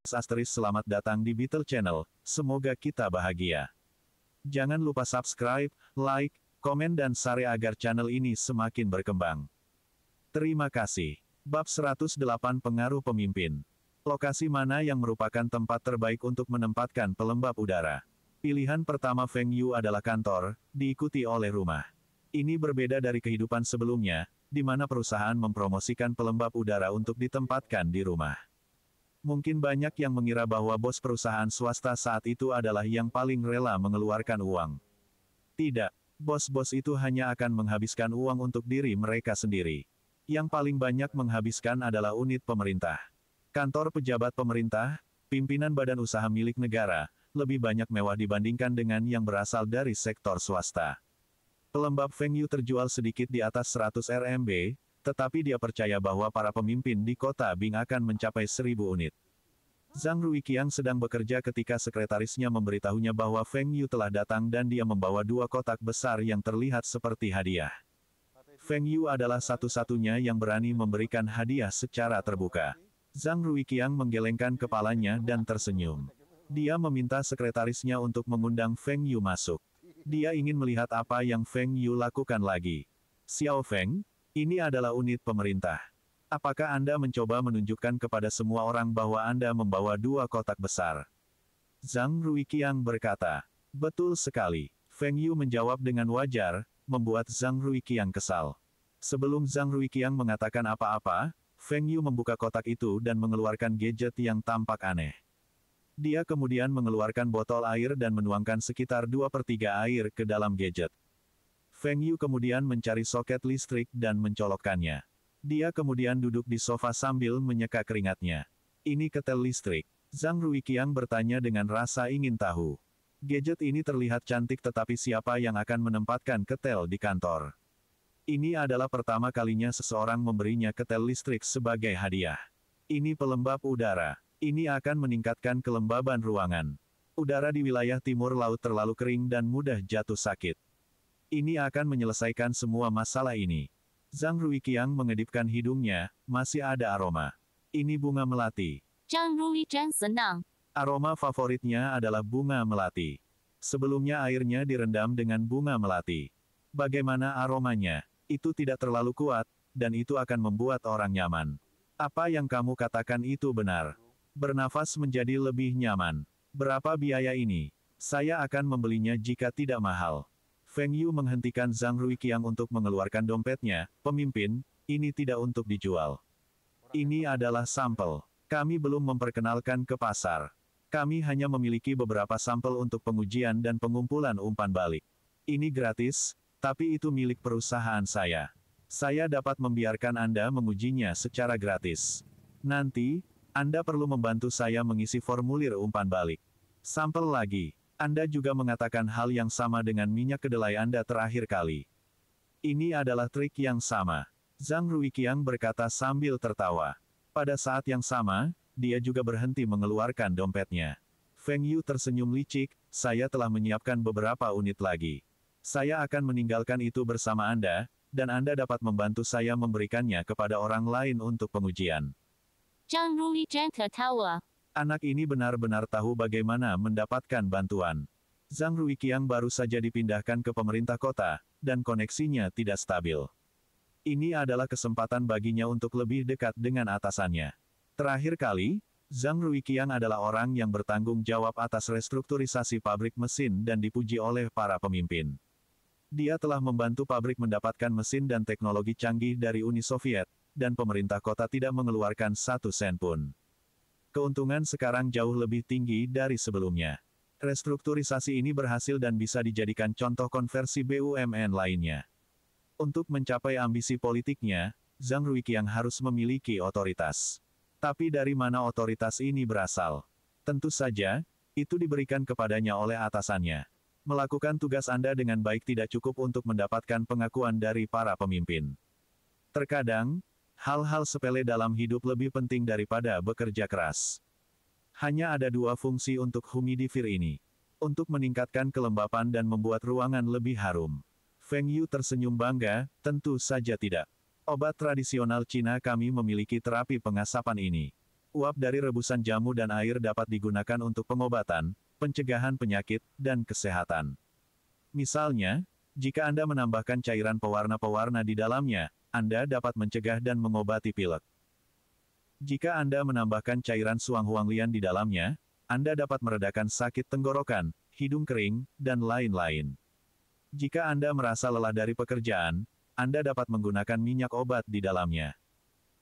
Selamat datang di Beetle Channel, semoga kita bahagia. Jangan lupa subscribe, like, komen dan share agar channel ini semakin berkembang. Terima kasih. Bab 108 Pengaruh Pemimpin. Lokasi mana yang merupakan tempat terbaik untuk menempatkan pelembab udara? Pilihan pertama Feng Yu adalah kantor, diikuti oleh rumah. Ini berbeda dari kehidupan sebelumnya, di mana perusahaan mempromosikan pelembab udara untuk ditempatkan di rumah. Mungkin banyak yang mengira bahwa bos perusahaan swasta saat itu adalah yang paling rela mengeluarkan uang. Tidak, bos-bos itu hanya akan menghabiskan uang untuk diri mereka sendiri. Yang paling banyak menghabiskan adalah unit pemerintah. Kantor pejabat pemerintah, pimpinan badan usaha milik negara, lebih banyak mewah dibandingkan dengan yang berasal dari sektor swasta. Pelembab Feng Yu terjual sedikit di atas 100 RMB, tetapi dia percaya bahwa para pemimpin di kota Bing akan mencapai 1000 unit. Zhang Ruiqiang sedang bekerja ketika sekretarisnya memberitahunya bahwa Feng Yu telah datang dan dia membawa 2 kotak besar yang terlihat seperti hadiah. Feng Yu adalah satu-satunya yang berani memberikan hadiah secara terbuka. Zhang Ruiqiang menggelengkan kepalanya dan tersenyum. Dia meminta sekretarisnya untuk mengundang Feng Yu masuk. Dia ingin melihat apa yang Feng Yu lakukan lagi. Xiao Feng, ini adalah unit pemerintah. Apakah Anda mencoba menunjukkan kepada semua orang bahwa Anda membawa 2 kotak besar? Zhang Ruiqiang berkata. Betul sekali. Feng Yu menjawab dengan wajar, membuat Zhang Ruiqiang kesal. Sebelum Zhang Ruiqiang mengatakan apa-apa, Feng Yu membuka kotak itu dan mengeluarkan gadget yang tampak aneh. Dia kemudian mengeluarkan botol air dan menuangkan sekitar 2/3 air ke dalam gadget. Feng Yu kemudian mencari soket listrik dan mencolokkannya. Dia kemudian duduk di sofa sambil menyeka keringatnya. Ini ketel listrik. Zhang Ruiqiang bertanya dengan rasa ingin tahu. Gadget ini terlihat cantik tetapi siapa yang akan menempatkan ketel di kantor? Ini adalah pertama kalinya seseorang memberinya ketel listrik sebagai hadiah. Ini pelembab udara. Ini akan meningkatkan kelembaban ruangan. Udara di wilayah timur laut terlalu kering dan mudah jatuh sakit. Ini akan menyelesaikan semua masalah ini. Zhang Ruiqiang mengedipkan hidungnya, masih ada aroma. Ini bunga melati. Zhang Ruiqiang senang. Aroma favoritnya adalah bunga melati. Sebelumnya airnya direndam dengan bunga melati. Bagaimana aromanya? Itu tidak terlalu kuat, dan itu akan membuat orang nyaman. Apa yang kamu katakan itu benar. Bernafas menjadi lebih nyaman. Berapa biaya ini? Saya akan membelinya jika tidak mahal. Feng Yu menghentikan Zhang Ruiqiang untuk mengeluarkan dompetnya. Pemimpin, ini tidak untuk dijual. Ini adalah sampel. Kami belum memperkenalkan ke pasar. Kami hanya memiliki beberapa sampel untuk pengujian dan pengumpulan umpan balik. Ini gratis, tapi itu milik perusahaan saya. Saya dapat membiarkan Anda mengujinya secara gratis. Nanti, Anda perlu membantu saya mengisi formulir umpan balik. Sampel lagi. Anda juga mengatakan hal yang sama dengan minyak kedelai Anda terakhir kali. Ini adalah trik yang sama. Zhang Ruiqiang berkata sambil tertawa. Pada saat yang sama, dia juga berhenti mengeluarkan dompetnya. Feng Yu tersenyum licik, saya telah menyiapkan beberapa unit lagi. Saya akan meninggalkan itu bersama Anda, dan Anda dapat membantu saya memberikannya kepada orang lain untuk pengujian. Zhang Ruiqiang tertawa. Anak ini benar-benar tahu bagaimana mendapatkan bantuan. Zhang Ruiqiang baru saja dipindahkan ke pemerintah kota, dan koneksinya tidak stabil. Ini adalah kesempatan baginya untuk lebih dekat dengan atasannya. Terakhir kali, Zhang Ruiqiang adalah orang yang bertanggung jawab atas restrukturisasi pabrik mesin dan dipuji oleh para pemimpin. Dia telah membantu pabrik mendapatkan mesin dan teknologi canggih dari Uni Soviet, dan pemerintah kota tidak mengeluarkan 1 sen pun. Keuntungan sekarang jauh lebih tinggi dari sebelumnya. Restrukturisasi ini berhasil dan bisa dijadikan contoh konversi BUMN lainnya. Untuk mencapai ambisi politiknya, Zhang Ruiqiang harus memiliki otoritas. Tapi dari mana otoritas ini berasal? Tentu saja, itu diberikan kepadanya oleh atasannya. Melakukan tugas Anda dengan baik tidak cukup untuk mendapatkan pengakuan dari para pemimpin. Terkadang, hal-hal sepele dalam hidup lebih penting daripada bekerja keras. Hanya ada 2 fungsi untuk humidifier ini. Untuk meningkatkan kelembapan dan membuat ruangan lebih harum. Feng Yu tersenyum bangga, tentu saja tidak. Obat tradisional Cina kami memiliki terapi pengasapan ini. Uap dari rebusan jamu dan air dapat digunakan untuk pengobatan, pencegahan penyakit, dan kesehatan. Misalnya, jika Anda menambahkan cairan pewarna-pewarna di dalamnya, Anda dapat mencegah dan mengobati pilek. Jika Anda menambahkan cairan Suang Huanglian di dalamnya, Anda dapat meredakan sakit tenggorokan, hidung kering, dan lain-lain. Jika Anda merasa lelah dari pekerjaan, Anda dapat menggunakan minyak obat di dalamnya.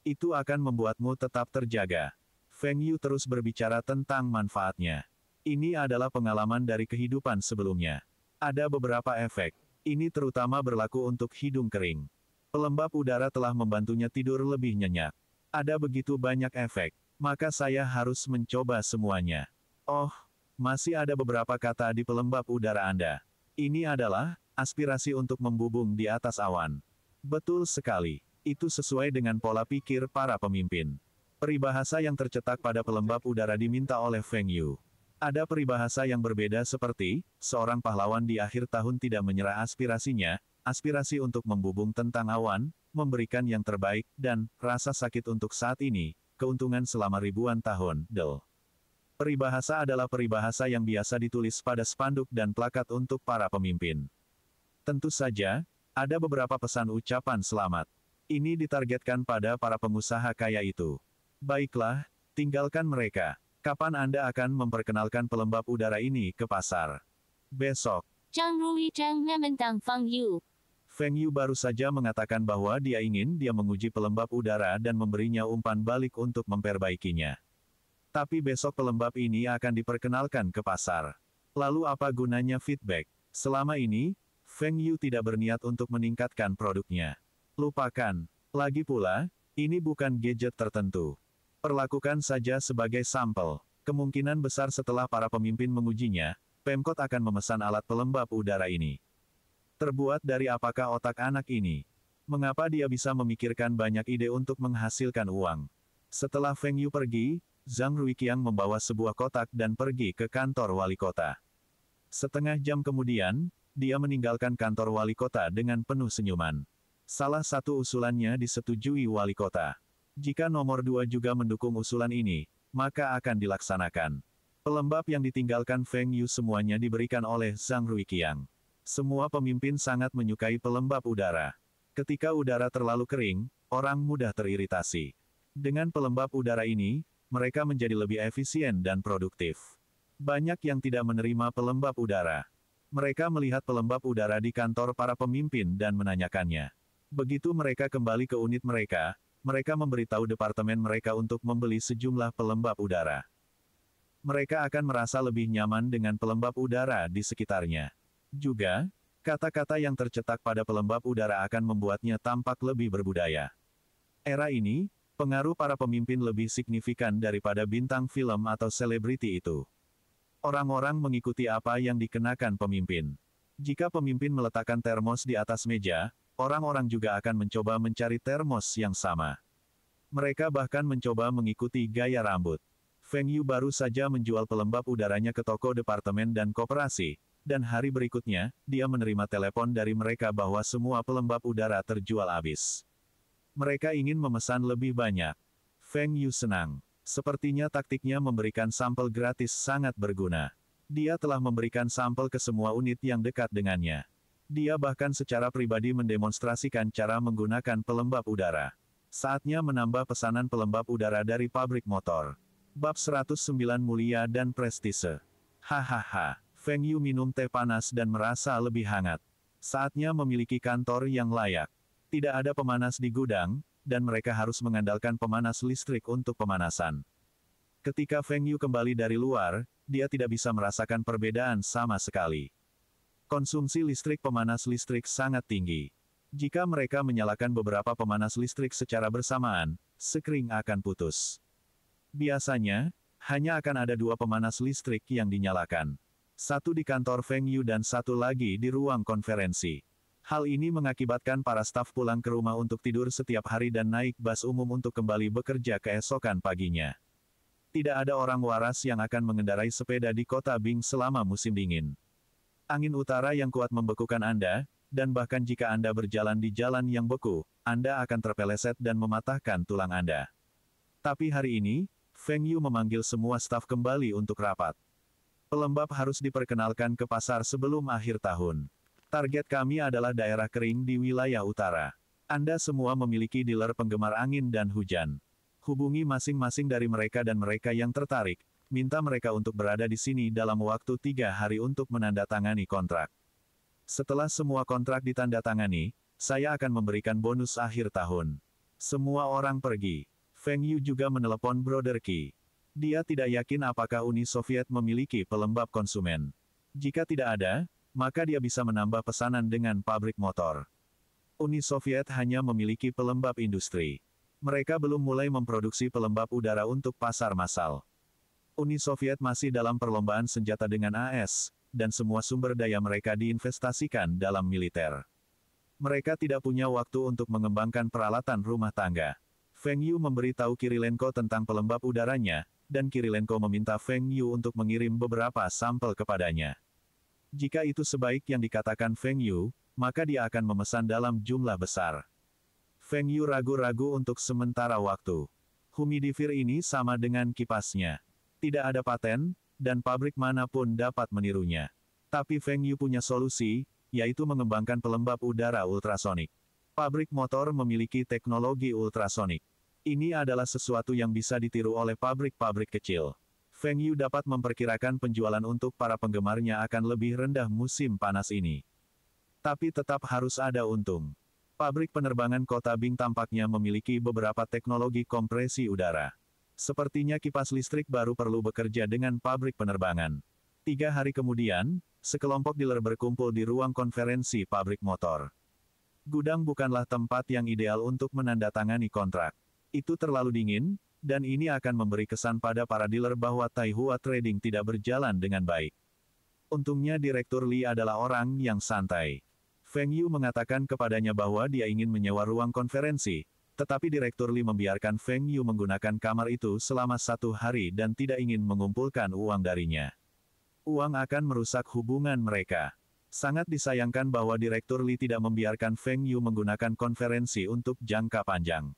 Itu akan membuatmu tetap terjaga. Feng Yu terus berbicara tentang manfaatnya. Ini adalah pengalaman dari kehidupan sebelumnya. Ada beberapa efek. Ini terutama berlaku untuk hidung kering. Pelembab udara telah membantunya tidur lebih nyenyak. Ada begitu banyak efek, maka saya harus mencoba semuanya. Oh, masih ada beberapa kata di pelembab udara Anda. Ini adalah aspirasi untuk membubung di atas awan. Betul sekali. Itu sesuai dengan pola pikir para pemimpin. Peribahasa yang tercetak pada pelembab udara diminta oleh Feng Yu. Ada peribahasa yang berbeda seperti, seorang pahlawan di akhir tahun tidak menyerah aspirasinya, aspirasi untuk membubung tentang awan, memberikan yang terbaik, dan rasa sakit untuk saat ini, keuntungan selama ribuan tahun, Del. Peribahasa adalah peribahasa yang biasa ditulis pada spanduk dan plakat untuk para pemimpin. Tentu saja, ada beberapa pesan ucapan selamat. Ini ditargetkan pada para pengusaha kaya itu. Baiklah, tinggalkan mereka. Kapan Anda akan memperkenalkan pelembab udara ini ke pasar? Besok. Zhang Ruizhang memandang Feng Yu. Feng Yu baru saja mengatakan bahwa dia menguji pelembab udara dan memberinya umpan balik untuk memperbaikinya. Tapi besok pelembab ini akan diperkenalkan ke pasar. Lalu apa gunanya feedback? Selama ini, Feng Yu tidak berniat untuk meningkatkan produknya. Lupakan. Lagi pula, ini bukan gadget tertentu. Perlakukan saja sebagai sampel. Kemungkinan besar setelah para pemimpin mengujinya, Pemkot akan memesan alat pelembab udara ini. Terbuat dari apakah otak anak ini? Mengapa dia bisa memikirkan banyak ide untuk menghasilkan uang? Setelah Feng Yu pergi, Zhang Ruiqiang membawa sebuah kotak dan pergi ke kantor wali kota. Setengah jam kemudian, dia meninggalkan kantor wali kota dengan penuh senyuman. Salah satu usulannya disetujui wali kota. Jika nomor 2 juga mendukung usulan ini, maka akan dilaksanakan. Pelembab yang ditinggalkan Feng Yu semuanya diberikan oleh Zhang Ruiqiang. Semua pemimpin sangat menyukai pelembab udara. Ketika udara terlalu kering, orang mudah teriritasi. Dengan pelembab udara ini, mereka menjadi lebih efisien dan produktif. Banyak yang tidak menerima pelembab udara. Mereka melihat pelembab udara di kantor para pemimpin dan menanyakannya. Begitu mereka kembali ke unit mereka memberitahu departemen mereka untuk membeli sejumlah pelembab udara. Mereka akan merasa lebih nyaman dengan pelembab udara di sekitarnya. Juga, kata-kata yang tercetak pada pelembab udara akan membuatnya tampak lebih berbudaya. Era ini, pengaruh para pemimpin lebih signifikan daripada bintang film atau selebriti itu. Orang-orang mengikuti apa yang dikenakan pemimpin. Jika pemimpin meletakkan termos di atas meja, orang-orang juga akan mencoba mencari termos yang sama. Mereka bahkan mencoba mengikuti gaya rambut. Feng Yu baru saja menjual pelembab udaranya ke toko departemen dan koperasi, dan hari berikutnya, dia menerima telepon dari mereka bahwa semua pelembab udara terjual habis. Mereka ingin memesan lebih banyak. Feng Yu senang. Sepertinya taktiknya memberikan sampel gratis sangat berguna. Dia telah memberikan sampel ke semua unit yang dekat dengannya. Dia bahkan secara pribadi mendemonstrasikan cara menggunakan pelembab udara. Saatnya menambah pesanan pelembab udara dari pabrik motor. Bab 109 Mulia dan Prestise. Hahaha. Feng Yu minum teh panas dan merasa lebih hangat. Saatnya memiliki kantor yang layak. Tidak ada pemanas di gudang, dan mereka harus mengandalkan pemanas listrik untuk pemanasan. Ketika Feng Yu kembali dari luar, dia tidak bisa merasakan perbedaan sama sekali. Konsumsi listrik pemanas listrik sangat tinggi. Jika mereka menyalakan beberapa pemanas listrik secara bersamaan, sekring akan putus. Biasanya, hanya akan ada 2 pemanas listrik yang dinyalakan. Satu di kantor Feng Yu dan satu lagi di ruang konferensi. Hal ini mengakibatkan para staf pulang ke rumah untuk tidur setiap hari dan naik bus umum untuk kembali bekerja keesokan paginya. Tidak ada orang waras yang akan mengendarai sepeda di kota Bing selama musim dingin. Angin utara yang kuat membekukan Anda, dan bahkan jika Anda berjalan di jalan yang beku, Anda akan terpeleset dan mematahkan tulang Anda. Tapi hari ini, Feng Yu memanggil semua staf kembali untuk rapat. Pelembab harus diperkenalkan ke pasar sebelum akhir tahun. Target kami adalah daerah kering di wilayah utara. Anda semua memiliki dealer penggemar angin dan hujan. Hubungi masing-masing dari mereka dan mereka yang tertarik, minta mereka untuk berada di sini dalam waktu 3 hari untuk menandatangani kontrak. Setelah semua kontrak ditandatangani, saya akan memberikan bonus akhir tahun. Semua orang pergi. Feng Yu juga menelepon Brother Qi. Dia tidak yakin apakah Uni Soviet memiliki pelembab konsumen. Jika tidak ada, maka dia bisa menambah pesanan dengan pabrik motor. Uni Soviet hanya memiliki pelembab industri. Mereka belum mulai memproduksi pelembab udara untuk pasar massal. Uni Soviet masih dalam perlombaan senjata dengan AS, dan semua sumber daya mereka diinvestasikan dalam militer. Mereka tidak punya waktu untuk mengembangkan peralatan rumah tangga. Feng Yu memberitahu Kirilenko tentang pelembab udaranya, dan Kirilenko meminta Feng Yu untuk mengirim beberapa sampel kepadanya. Jika itu sebaik yang dikatakan Feng Yu, maka dia akan memesan dalam jumlah besar. Feng Yu ragu-ragu untuk sementara waktu. Humidifier ini sama dengan kipasnya. Tidak ada paten, dan pabrik manapun dapat menirunya. Tapi Feng Yu punya solusi, yaitu mengembangkan pelembab udara ultrasonik. Pabrik motor memiliki teknologi ultrasonik. Ini adalah sesuatu yang bisa ditiru oleh pabrik-pabrik kecil. Feng Yu dapat memperkirakan penjualan untuk para penggemarnya akan lebih rendah musim panas ini. Tapi tetap harus ada untung. Pabrik penerbangan Kota Bing tampaknya memiliki beberapa teknologi kompresi udara. Sepertinya kipas listrik baru perlu bekerja dengan pabrik penerbangan. 3 hari kemudian, sekelompok dealer berkumpul di ruang konferensi pabrik motor. Gudang bukanlah tempat yang ideal untuk menandatangani kontrak. Itu terlalu dingin, dan ini akan memberi kesan pada para dealer bahwa Taihua Trading tidak berjalan dengan baik. Untungnya Direktur Li adalah orang yang santai. Feng Yu mengatakan kepadanya bahwa dia ingin menyewa ruang konferensi, tetapi Direktur Li membiarkan Feng Yu menggunakan kamar itu selama 1 hari dan tidak ingin mengumpulkan uang darinya. Uang akan merusak hubungan mereka. Sangat disayangkan bahwa Direktur Li tidak membiarkan Feng Yu menggunakan konferensi untuk jangka panjang.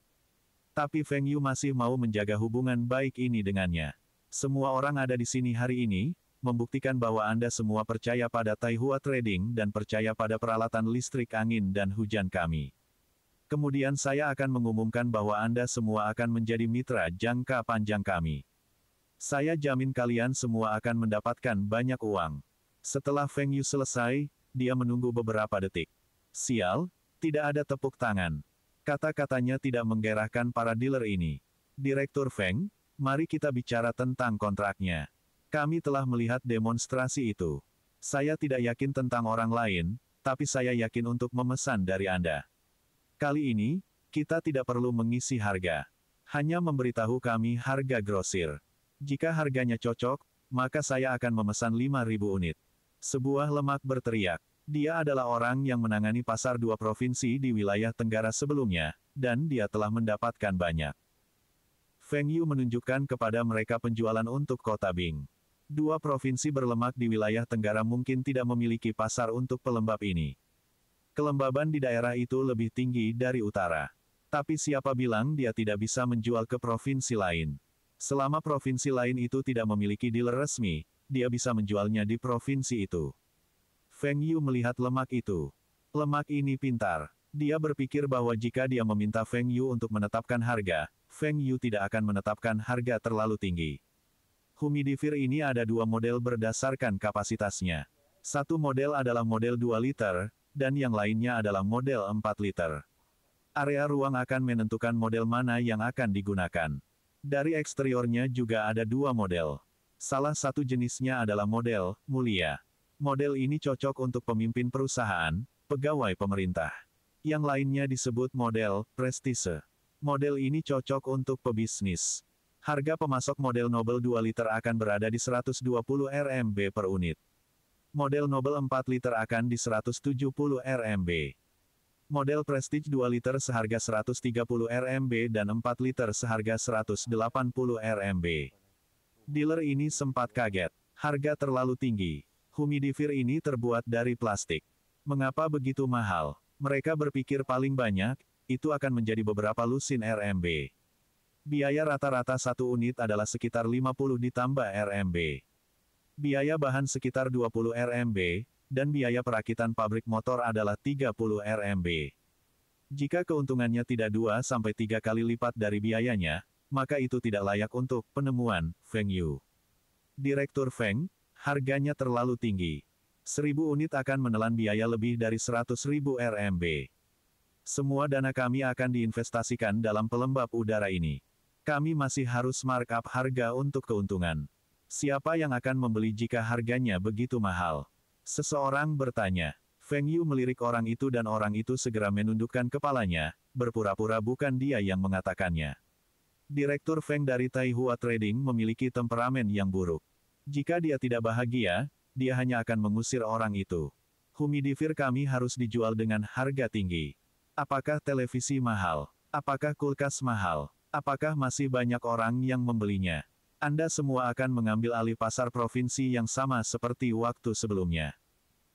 Tapi Feng Yu masih mau menjaga hubungan baik ini dengannya. Semua orang ada di sini hari ini, membuktikan bahwa Anda semua percaya pada Taihua Trading dan percaya pada peralatan listrik angin dan hujan kami. Kemudian saya akan mengumumkan bahwa Anda semua akan menjadi mitra jangka panjang kami. Saya jamin kalian semua akan mendapatkan banyak uang. Setelah Feng Yu selesai, dia menunggu beberapa detik. Sial, tidak ada tepuk tangan. Kata-katanya tidak menggerahkan para dealer ini. Direktur Feng, mari kita bicara tentang kontraknya. Kami telah melihat demonstrasi itu. Saya tidak yakin tentang orang lain, tapi saya yakin untuk memesan dari Anda. Kali ini, kita tidak perlu mengisi harga. Hanya memberitahu kami harga grosir. Jika harganya cocok, maka saya akan memesan 5.000 unit. Sebuah lemak berteriak. Dia adalah orang yang menangani pasar 2 provinsi di wilayah Tenggara sebelumnya, dan dia telah mendapatkan banyak. Feng Yu menunjukkan kepada mereka penjualan untuk Kota Bing. 2 provinsi berlemak di wilayah Tenggara mungkin tidak memiliki pasar untuk pelembab ini. Kelembaban di daerah itu lebih tinggi dari utara. Tapi siapa bilang dia tidak bisa menjual ke provinsi lain? Selama provinsi lain itu tidak memiliki dealer resmi, dia bisa menjualnya di provinsi itu. Feng Yu melihat lemak itu. Lemak ini pintar. Dia berpikir bahwa jika dia meminta Feng Yu untuk menetapkan harga, Feng Yu tidak akan menetapkan harga terlalu tinggi. Humidifier ini ada 2 model berdasarkan kapasitasnya. Satu model adalah model 2 liter, dan yang lainnya adalah model 4 liter. Area ruang akan menentukan model mana yang akan digunakan. Dari eksteriornya juga ada 2 model. Salah satu jenisnya adalah model mulia. Model ini cocok untuk pemimpin perusahaan, pegawai pemerintah. Yang lainnya disebut model prestise. Model ini cocok untuk pebisnis. Harga pemasok model Nobel 2 liter akan berada di 120 RMB per unit. Model Nobel 4 liter akan di 170 RMB. Model Prestige 2 liter seharga 130 RMB dan 4 liter seharga 180 RMB. Dealer ini sempat kaget. Harga terlalu tinggi. Humidifier ini terbuat dari plastik. Mengapa begitu mahal? Mereka berpikir paling banyak, itu akan menjadi beberapa lusin RMB. Biaya rata-rata satu unit adalah sekitar 50 ditambah RMB. Biaya bahan sekitar 20 RMB, dan biaya perakitan pabrik motor adalah 30 RMB. Jika keuntungannya tidak 2-3 kali lipat dari biayanya, maka itu tidak layak untuk penemuan Feng Yu. Direktur Feng, harganya terlalu tinggi. 1000 unit akan menelan biaya lebih dari 100.000 RMB. Semua dana kami akan diinvestasikan dalam pelembab udara ini. Kami masih harus markup harga untuk keuntungan. Siapa yang akan membeli jika harganya begitu mahal? Seseorang bertanya. Feng Yu melirik orang itu dan orang itu segera menundukkan kepalanya, berpura-pura bukan dia yang mengatakannya. Direktur Feng dari Taihua Trading memiliki temperamen yang buruk. Jika dia tidak bahagia, dia hanya akan mengusir orang itu. Humidifier kami harus dijual dengan harga tinggi. Apakah televisi mahal? Apakah kulkas mahal? Apakah masih banyak orang yang membelinya? Anda semua akan mengambil alih pasar provinsi yang sama seperti waktu sebelumnya.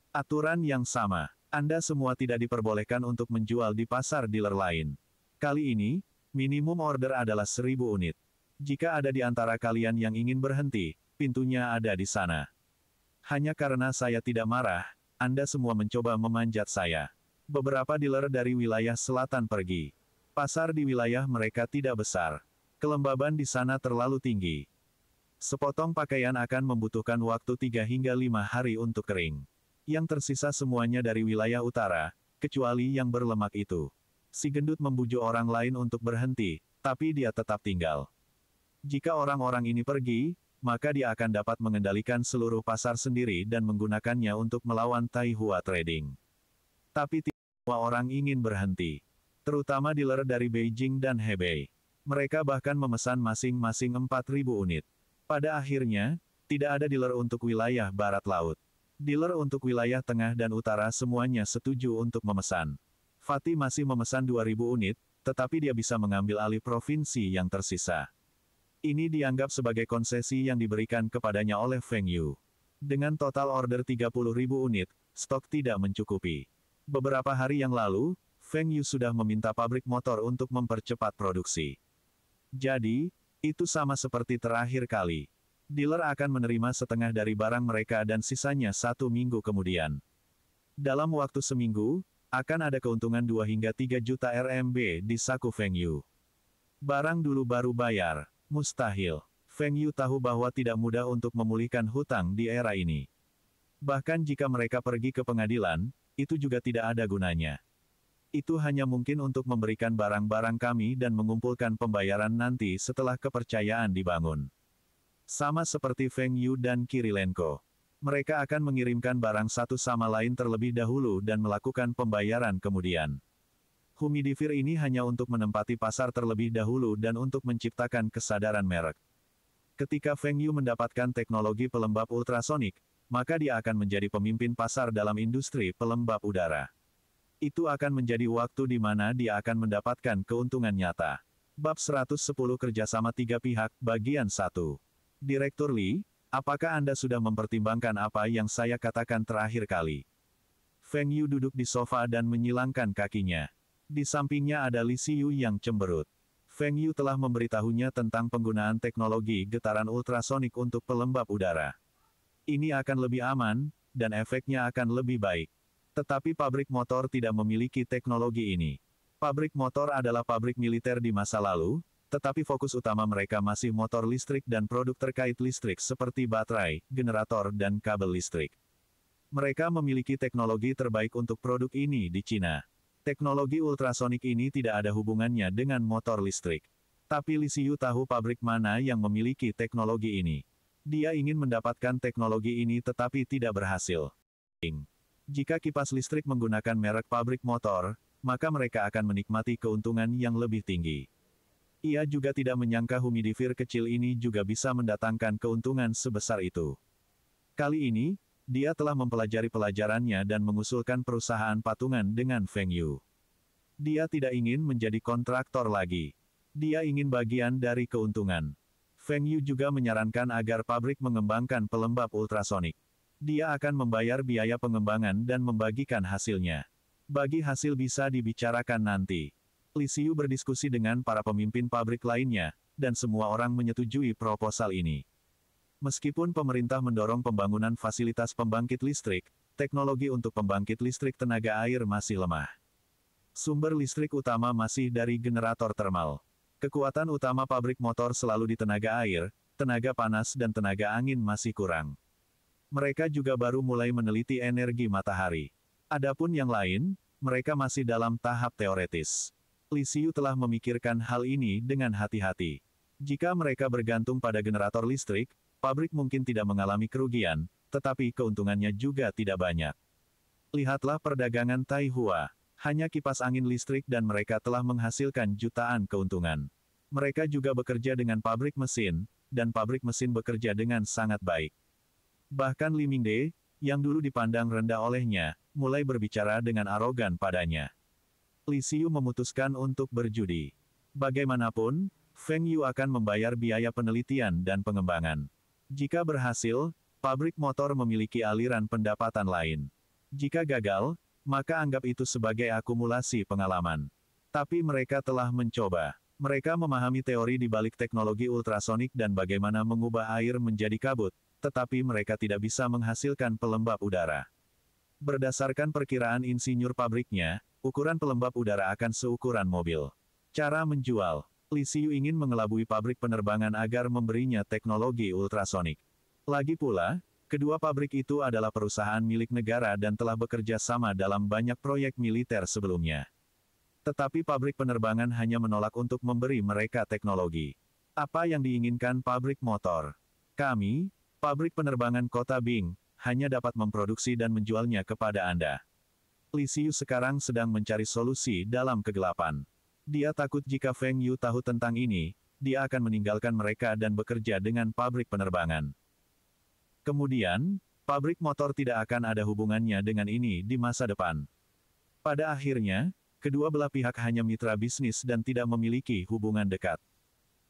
Aturan yang sama. Anda semua tidak diperbolehkan untuk menjual di pasar dealer lain. Kali ini, minimum order adalah 1000 unit. Jika ada di antara kalian yang ingin berhenti, pintunya ada di sana. Hanya karena saya tidak marah, Anda semua mencoba memanjat saya. Beberapa dealer dari wilayah selatan pergi. Pasar di wilayah mereka tidak besar. Kelembaban di sana terlalu tinggi. Sepotong pakaian akan membutuhkan waktu 3 hingga 5 hari untuk kering. Yang tersisa semuanya dari wilayah utara, kecuali yang berlemak itu. Si gendut membujuk orang lain untuk berhenti, tapi dia tetap tinggal. Jika orang-orang ini pergi, maka dia akan dapat mengendalikan seluruh pasar sendiri dan menggunakannya untuk melawan Taihua Trading. Tapi tidak semua orang ingin berhenti. Terutama dealer dari Beijing dan Hebei. Mereka bahkan memesan masing-masing 4.000 unit. Pada akhirnya, tidak ada dealer untuk wilayah barat laut. Dealer untuk wilayah tengah dan utara semuanya setuju untuk memesan. Fatih masih memesan 2.000 unit, tetapi dia bisa mengambil alih provinsi yang tersisa. Ini dianggap sebagai konsesi yang diberikan kepadanya oleh Feng Yu. Dengan total order 30.000 unit, stok tidak mencukupi. Beberapa hari yang lalu, Feng Yu sudah meminta pabrik motor untuk mempercepat produksi. Jadi, itu sama seperti terakhir kali. Dealer akan menerima setengah dari barang mereka dan sisanya 1 minggu kemudian. Dalam waktu seminggu, akan ada keuntungan 2 hingga 3 juta RMB di saku Feng Yu. Barang dulu baru bayar, mustahil. Feng Yu tahu bahwa tidak mudah untuk memulihkan hutang di era ini. Bahkan jika mereka pergi ke pengadilan, itu juga tidak ada gunanya. Itu hanya mungkin untuk memberikan barang-barang kami dan mengumpulkan pembayaran nanti setelah kepercayaan dibangun. Sama seperti Feng Yu dan Kirilenko. Mereka akan mengirimkan barang satu sama lain terlebih dahulu dan melakukan pembayaran kemudian. Humidifier ini hanya untuk menempati pasar terlebih dahulu dan untuk menciptakan kesadaran merek. Ketika Feng Yu mendapatkan teknologi pelembab ultrasonik, maka dia akan menjadi pemimpin pasar dalam industri pelembab udara. Itu akan menjadi waktu di mana dia akan mendapatkan keuntungan nyata. Bab 110 Kerjasama Tiga Pihak, Bagian 1. Direktur Li, apakah Anda sudah mempertimbangkan apa yang saya katakan terakhir kali? Feng Yu duduk di sofa dan menyilangkan kakinya. Di sampingnya ada Li Xiyu yang cemberut. Feng Yu telah memberitahunya tentang penggunaan teknologi getaran ultrasonik untuk pelembab udara. Ini akan lebih aman, dan efeknya akan lebih baik. Tetapi pabrik motor tidak memiliki teknologi ini. Pabrik motor adalah pabrik militer di masa lalu, tetapi fokus utama mereka masih motor listrik dan produk terkait listrik seperti baterai, generator dan kabel listrik. Mereka memiliki teknologi terbaik untuk produk ini di Cina. Teknologi ultrasonik ini tidak ada hubungannya dengan motor listrik. Tapi Li Xiyu tahu pabrik mana yang memiliki teknologi ini. Dia ingin mendapatkan teknologi ini tetapi tidak berhasil. Jika kipas listrik menggunakan merek pabrik motor, maka mereka akan menikmati keuntungan yang lebih tinggi. Ia juga tidak menyangka humidifier kecil ini juga bisa mendatangkan keuntungan sebesar itu. Kali ini, dia telah mempelajari pelajarannya dan mengusulkan perusahaan patungan dengan Feng Yu. Dia tidak ingin menjadi kontraktor lagi. Dia ingin bagian dari keuntungan. Feng Yu juga menyarankan agar pabrik mengembangkan pelembab ultrasonik. Dia akan membayar biaya pengembangan dan membagikan hasilnya. Bagi hasil bisa dibicarakan nanti. Li Xiu berdiskusi dengan para pemimpin pabrik lainnya, dan semua orang menyetujui proposal ini. Meskipun pemerintah mendorong pembangunan fasilitas pembangkit listrik, teknologi untuk pembangkit listrik tenaga air masih lemah. Sumber listrik utama masih dari generator termal. Kekuatan utama pabrik motor selalu di tenaga air, tenaga panas dan tenaga angin masih kurang. Mereka juga baru mulai meneliti energi matahari. Adapun yang lain, mereka masih dalam tahap teoretis. Li Xiu telah memikirkan hal ini dengan hati-hati. Jika mereka bergantung pada generator listrik, pabrik mungkin tidak mengalami kerugian, tetapi keuntungannya juga tidak banyak. Lihatlah perdagangan Taihua. Hanya kipas angin listrik dan mereka telah menghasilkan jutaan keuntungan. Mereka juga bekerja dengan pabrik mesin, dan pabrik mesin bekerja dengan sangat baik. Bahkan Li Mingde, yang dulu dipandang rendah olehnya, mulai berbicara dengan arogan padanya. Li Xiu memutuskan untuk berjudi. Bagaimanapun, Feng Yu akan membayar biaya penelitian dan pengembangan. Jika berhasil, pabrik motor memiliki aliran pendapatan lain. Jika gagal, maka anggap itu sebagai akumulasi pengalaman. Tapi mereka telah mencoba. Mereka memahami teori di balik teknologi ultrasonik dan bagaimana mengubah air menjadi kabut, tetapi mereka tidak bisa menghasilkan pelembab udara. Berdasarkan perkiraan insinyur pabriknya, ukuran pelembab udara akan seukuran mobil. Cara menjual. Li Xiu ingin mengelabui pabrik penerbangan agar memberinya teknologi ultrasonik. Lagi pula, kedua pabrik itu adalah perusahaan milik negara dan telah bekerja sama dalam banyak proyek militer sebelumnya. Tetapi pabrik penerbangan hanya menolak untuk memberi mereka teknologi. Apa yang diinginkan pabrik motor? Kami, pabrik penerbangan kota Bing, hanya dapat memproduksi dan menjualnya kepada Anda. Li Xiu sekarang sedang mencari solusi dalam kegelapan. Dia takut jika Feng Yu tahu tentang ini, dia akan meninggalkan mereka dan bekerja dengan pabrik penerbangan. Kemudian, pabrik motor tidak akan ada hubungannya dengan ini di masa depan. Pada akhirnya, kedua belah pihak hanya mitra bisnis dan tidak memiliki hubungan dekat.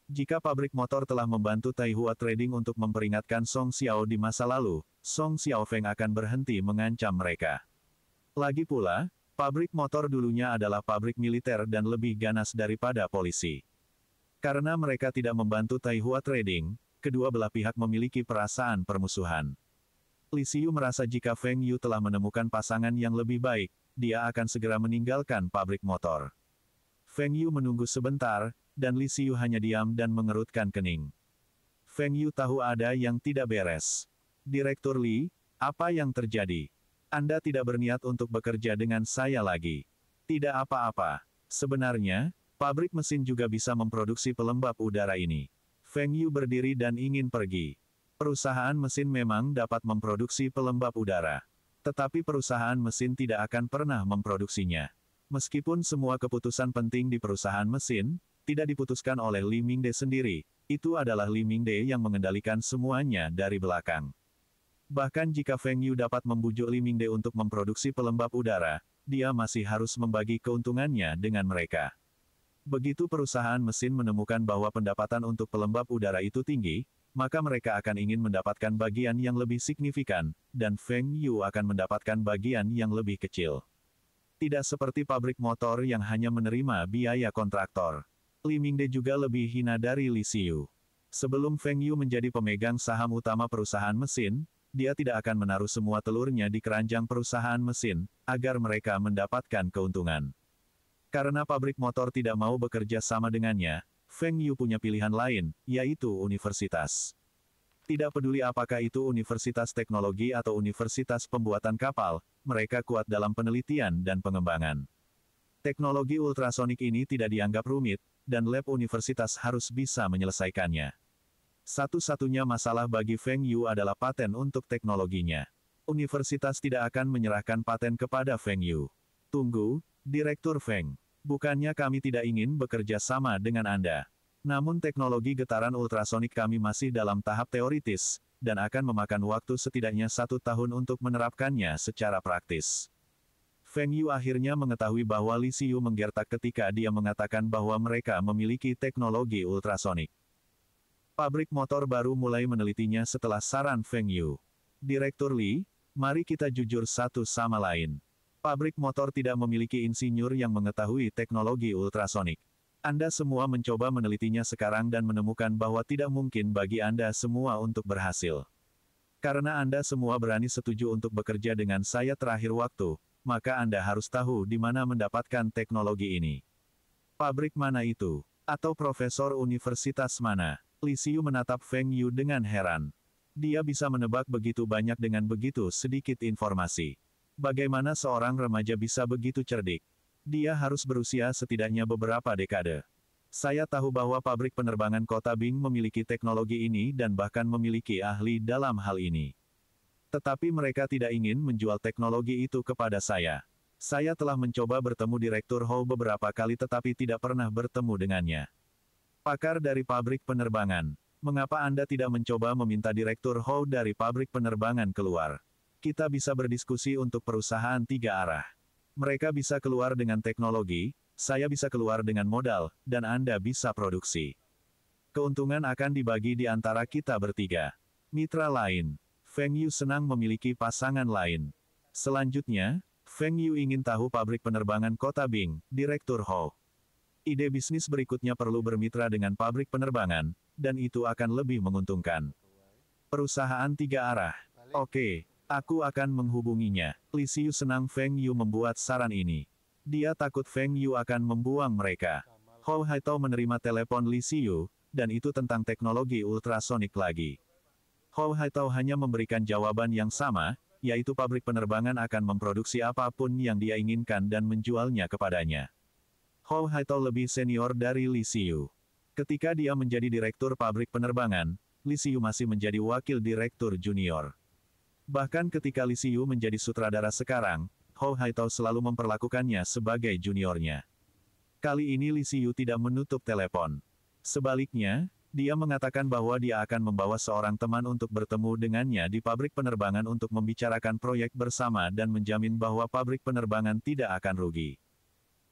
Jika pabrik motor telah membantu Taihua Trading untuk memperingatkan Song Xiao di masa lalu, Song Xiaofeng akan berhenti mengancam mereka. Lagi pula, pabrik motor dulunya adalah pabrik militer dan lebih ganas daripada polisi. Karena mereka tidak membantu Taihua Trading, kedua belah pihak memiliki perasaan permusuhan. Li Xiu merasa jika Feng Yu telah menemukan pasangan yang lebih baik, dia akan segera meninggalkan pabrik motor. Feng Yu menunggu sebentar, dan Li Xiu hanya diam dan mengerutkan kening. Feng Yu tahu ada yang tidak beres. Direktur Li, apa yang terjadi? Anda tidak berniat untuk bekerja dengan saya lagi. Tidak apa-apa. Sebenarnya, pabrik mesin juga bisa memproduksi pelembab udara ini. Feng Yu berdiri dan ingin pergi. Perusahaan mesin memang dapat memproduksi pelembab udara. Tetapi perusahaan mesin tidak akan pernah memproduksinya. Meskipun semua keputusan penting di perusahaan mesin, tidak diputuskan oleh Li Mingde sendiri, itu adalah Li Mingde yang mengendalikan semuanya dari belakang. Bahkan jika Feng Yu dapat membujuk Li Mingde untuk memproduksi pelembab udara, dia masih harus membagi keuntungannya dengan mereka. Begitu perusahaan mesin menemukan bahwa pendapatan untuk pelembab udara itu tinggi, maka mereka akan ingin mendapatkan bagian yang lebih signifikan, dan Feng Yu akan mendapatkan bagian yang lebih kecil. Tidak seperti pabrik motor yang hanya menerima biaya kontraktor. Li Mingde juga lebih hina dari Li Xiu. Sebelum Feng Yu menjadi pemegang saham utama perusahaan mesin, dia tidak akan menaruh semua telurnya di keranjang perusahaan mesin, agar mereka mendapatkan keuntungan. Karena pabrik motor tidak mau bekerja sama dengannya, Feng Yu punya pilihan lain, yaitu universitas. Tidak peduli apakah itu universitas teknologi atau universitas pembuatan kapal, mereka kuat dalam penelitian dan pengembangan. Teknologi ultrasonik ini tidak dianggap rumit, dan lab universitas harus bisa menyelesaikannya. Satu-satunya masalah bagi Feng Yu adalah paten untuk teknologinya. Universitas tidak akan menyerahkan paten kepada Feng Yu. Tunggu, Direktur Feng. Bukannya kami tidak ingin bekerja sama dengan Anda. Namun teknologi getaran ultrasonik kami masih dalam tahap teoritis, dan akan memakan waktu setidaknya 1 tahun untuk menerapkannya secara praktis. Feng Yu akhirnya mengetahui bahwa Li Xiu menggertak ketika dia mengatakan bahwa mereka memiliki teknologi ultrasonik. Pabrik motor baru mulai menelitinya setelah saran Feng Yu. Direktur Li, mari kita jujur satu sama lain. Pabrik motor tidak memiliki insinyur yang mengetahui teknologi ultrasonik. Anda semua mencoba menelitinya sekarang dan menemukan bahwa tidak mungkin bagi Anda semua untuk berhasil. Karena Anda semua berani setuju untuk bekerja dengan saya terakhir waktu, maka Anda harus tahu di mana mendapatkan teknologi ini. Pabrik mana itu? Atau profesor universitas mana? Li Xiu menatap Feng Yu dengan heran. Dia bisa menebak begitu banyak dengan begitu sedikit informasi. Bagaimana seorang remaja bisa begitu cerdik? Dia harus berusia setidaknya beberapa dekade. Saya tahu bahwa pabrik penerbangan Kota Bing memiliki teknologi ini dan bahkan memiliki ahli dalam hal ini. Tetapi mereka tidak ingin menjual teknologi itu kepada saya. Saya telah mencoba bertemu Direktur Hou beberapa kali tetapi tidak pernah bertemu dengannya. Pakar dari pabrik penerbangan, mengapa Anda tidak mencoba meminta Direktur Hou dari pabrik penerbangan keluar? Kita bisa berdiskusi untuk perusahaan 3 arah. Mereka bisa keluar dengan teknologi, saya bisa keluar dengan modal, dan Anda bisa produksi. Keuntungan akan dibagi di antara kita bertiga. Mitra lain. Feng Yu senang memiliki pasangan lain. Selanjutnya, Feng Yu ingin tahu pabrik penerbangan Kota Bing, Direktur Hou. Ide bisnis berikutnya perlu bermitra dengan pabrik penerbangan, dan itu akan lebih menguntungkan. Perusahaan 3 arah. Oke. Aku akan menghubunginya. Li Xiu senang Feng Yu membuat saran ini. Dia takut Feng Yu akan membuang mereka. Hou Haitao menerima telepon Li Xiu, dan itu tentang teknologi ultrasonik lagi. Hou Haitao hanya memberikan jawaban yang sama, yaitu pabrik penerbangan akan memproduksi apapun yang dia inginkan dan menjualnya kepadanya. Hou Haitao lebih senior dari Li Xiu. Ketika dia menjadi direktur pabrik penerbangan, Li Xiu masih menjadi wakil direktur junior. Bahkan ketika Li Xiu menjadi sutradara sekarang, Hou Haitao selalu memperlakukannya sebagai juniornya. Kali ini Li Xiu tidak menutup telepon. Sebaliknya, dia mengatakan bahwa dia akan membawa seorang teman untuk bertemu dengannya di pabrik penerbangan untuk membicarakan proyek bersama dan menjamin bahwa pabrik penerbangan tidak akan rugi.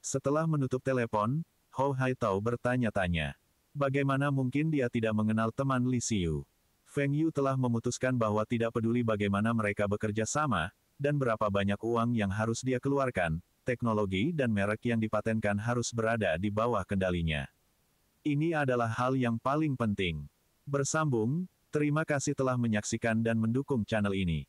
Setelah menutup telepon, Hou Haitao bertanya-tanya. Bagaimana mungkin dia tidak mengenal teman Li Xiu? Feng Yu telah memutuskan bahwa tidak peduli bagaimana mereka bekerja sama, dan berapa banyak uang yang harus dia keluarkan, teknologi dan merek yang dipatenkan harus berada di bawah kendalinya. Ini adalah hal yang paling penting. Bersambung, terima kasih telah menyaksikan dan mendukung channel ini.